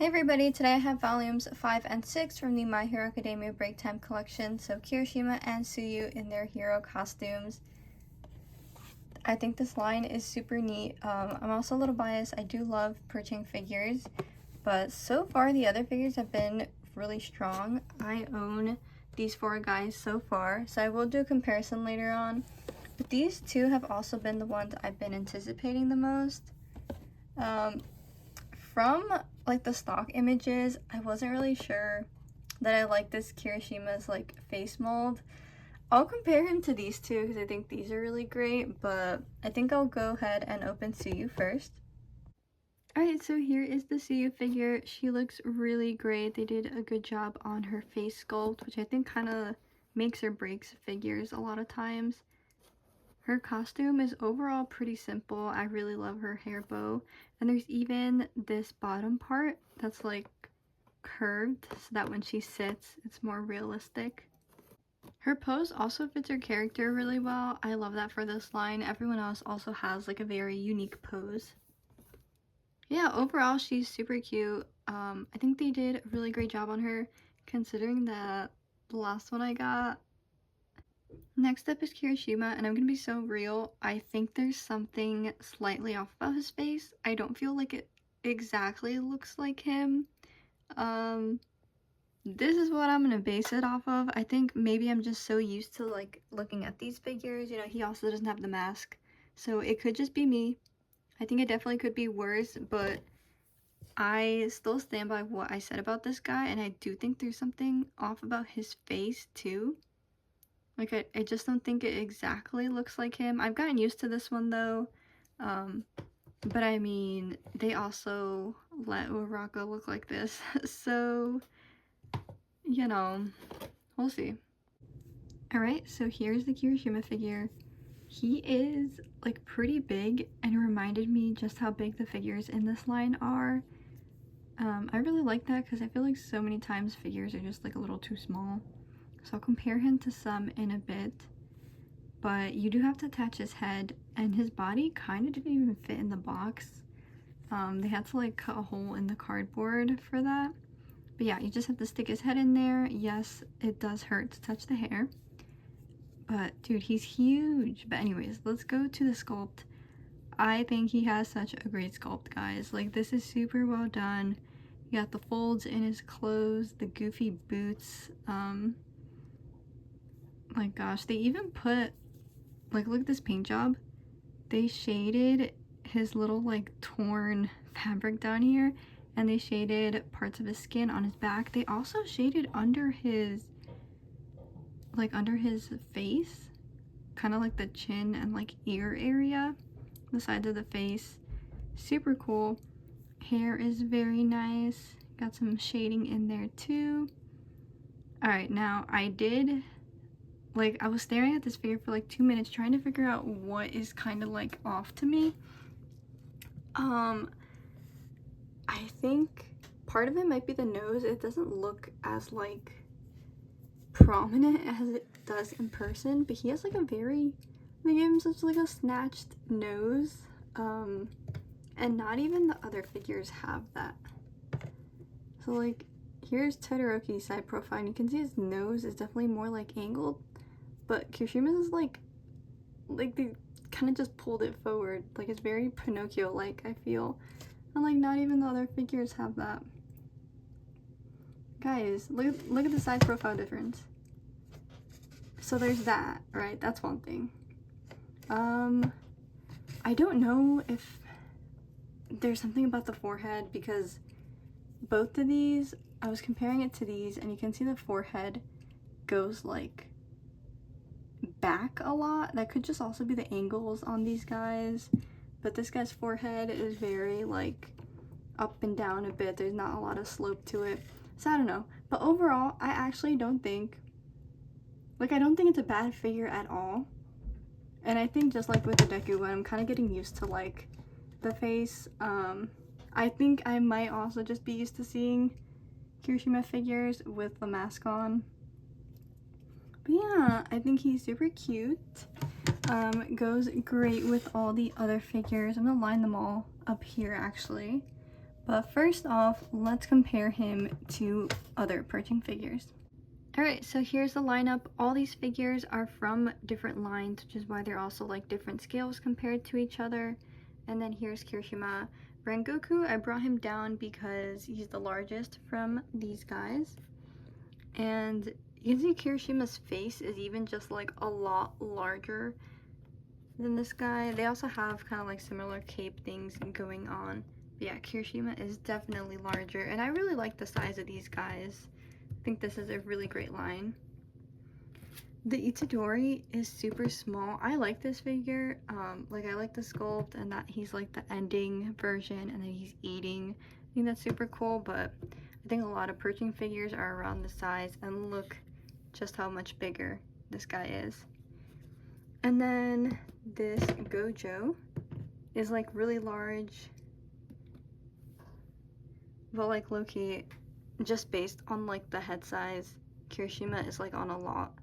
Hey everybody, today I have volumes 5 and 6 from the My Hero Academia Break Time collection, so Kirishima and Tsuyu in their hero costumes. I think this line is super neat. I'm also a little biased. I do love purchasing figures, but so far the other figures have been really strong. I own these 4 guys so far, so I will do a comparison later on. But these 2 have also been the ones I've been anticipating the most. From like the stock images, I wasn't really sure that I like this Kirishima's like face mold. I'll compare him to these two because I think these are really great, but I think I'll go ahead and open Tsuyu first. Alright, so here is the Tsuyu figure. She looks really great. They did a good job on her face sculpt, which I think kind of makes or breaks figures a lot of times. Her costume is overall pretty simple. I really love her hair bow. And there's even this bottom part that's like curved so that when she sits, it's more realistic. Her pose also fits her character really well. I love that for this line. Everyone else also has like a very unique pose. Yeah, overall she's super cute. I think they did a really great job on her considering that the last one I got. Next up is Kirishima, and I'm gonna be so real. I think there's something slightly off about his face. I don't feel like it exactly looks like him. This is what I'm gonna base it off of. I think maybe I'm just so used to like looking at these figures. You know, he also doesn't have the mask, so it could just be me. I think it definitely could be worse, but I still stand by what I said about this guy, and I do think there's something off about his face too. Like, I just don't think it exactly looks like him. I've gotten used to this one, though. But I mean, they also let Uraraka look like this. So, you know, we'll see. Alright, so here's the Kirishima figure. He is, like, pretty big, and it reminded me just how big the figures in this line are. I really like that because I feel like so many times figures are just, like, a little too small. So I'll compare him to some in a bit. But you do have to attach his head, and his body kind of didn't even fit in the box. They had to like cut a hole in the cardboard for that. But yeah, you just have to stick his head in there. Yes, it does hurt to touch the hair. But dude, he's huge. But anyways, let's go to the sculpt. I think he has such a great sculpt, guys. Like, this is super well done. You got the folds in his clothes, the goofy boots. My gosh, they even put, like, look at this paint job. They shaded his little like torn fabric down here, and they shaded parts of his skin on his back. They also shaded under his face, kind of like the chin and like ear area, the sides of the face. Super cool. Hair is very nice. Got some shading in there too. Alright, now I was staring at this figure for like 2 minutes trying to figure out what is kind of like off to me. I think part of it might be the nose. It doesn't look as like prominent as it does in person, but he has like a very, they gave him such like a snatched nose. And not even the other figures have that. So like, here's Todoroki's side profile, and you can see his nose is definitely more like angled, but Kirishima's is like they kind of just pulled it forward. Like, it's very Pinocchio-like, I feel. And like, not even the other figures have that. Guys, look at the side profile difference. So there's that, right? That's one thing. I don't know if there's something about the forehead, because both of these, I was comparing it to these, and you can see the forehead goes like back a lot. That could just also be the angles on these guys, but this guy's forehead is very like up and down a bit. There's not a lot of slope to it, so I don't know. But overall, I actually don't think, like, I don't think it's a bad figure at all. And I think just like with the Deku, I'm kind of getting used to like the face. I think I might also just be used to seeing Kirishima figures with the mask on. But yeah, I think he's super cute. Goes great with all the other figures. I'm gonna line them all up here actually. But first off, let's compare him to other perching figures. Alright, so here's the lineup. All these figures are from different lines, which is why they're also like different scales compared to each other. And then here's Kirishima. Rengoku, I brought him down because he's the largest from these guys. And you can see Kirishima's face is even just like a lot larger than this guy. They also have kind of like similar cape things going on. But yeah, Kirishima is definitely larger, and I really like the size of these guys. I think this is a really great line. The Itadori is super small. I like this figure. Like I like the sculpt and that he's like the ending version and then he's eating. I think that's super cool, but I think a lot of perching figures are around the size, and look just how much bigger this guy is. And then this Gojo is like really large, but like low-key, just based on like the head size, Kirishima is like on a lot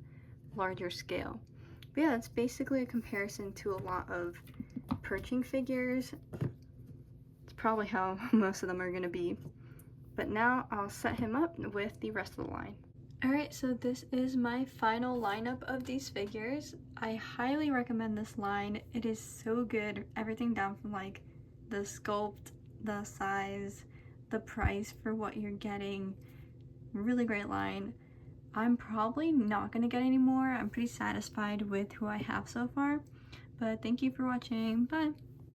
larger scale. But yeah, that's basically a comparison to a lot of perching figures. It's probably how most of them are gonna be. But now I'll set him up with the rest of the line. Alright, so this is my final lineup of these figures. I highly recommend this line. It is so good. Everything down from like the sculpt, the size, the price for what you're getting. Really great line. I'm probably not going to get any more. I'm pretty satisfied with who I have so far. But thank you for watching. Bye!